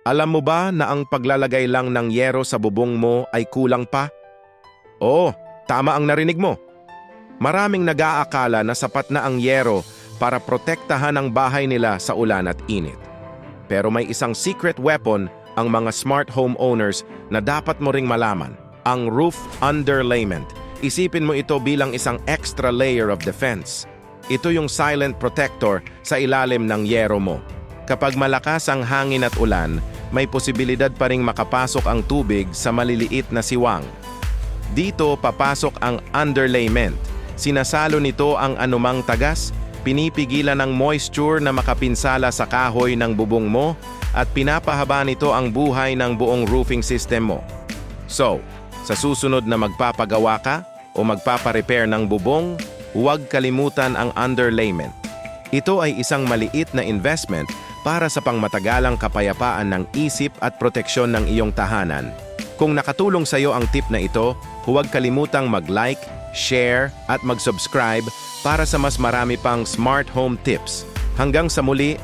Alam mo ba na ang paglalagay lang ng yero sa bubong mo ay kulang pa? Oo, tama ang narinig mo. Maraming nag-aakala na sapat na ang yero para protektahan ang bahay nila sa ulan at init. Pero may isang secret weapon ang mga smart home owners na dapat mo ring malaman, ang roof underlayment. Isipin mo ito bilang isang extra layer of defense. Ito yung silent protector sa ilalim ng yero mo. Kapag malakas ang hangin at ulan, may posibilidad pa ring makapasok ang tubig sa maliliit na siwang. Dito papasok ang underlayment. Sinasalo nito ang anumang tagas, pinipigilan ng moisture na makapinsala sa kahoy ng bubong mo at pinapahaba nito ang buhay ng buong roofing system mo. So, sa susunod na magpapagawa ka o magpaparepair ng bubong, huwag kalimutan ang underlayment. Ito ay isang maliit na investment para sa pangmatagalang kapayapaan ng isip at proteksyon ng iyong tahanan. Kung nakatulong sa iyo ang tip na ito, huwag kalimutang mag-like, share at mag-subscribe para sa mas marami pang smart home tips. Hanggang sa muli,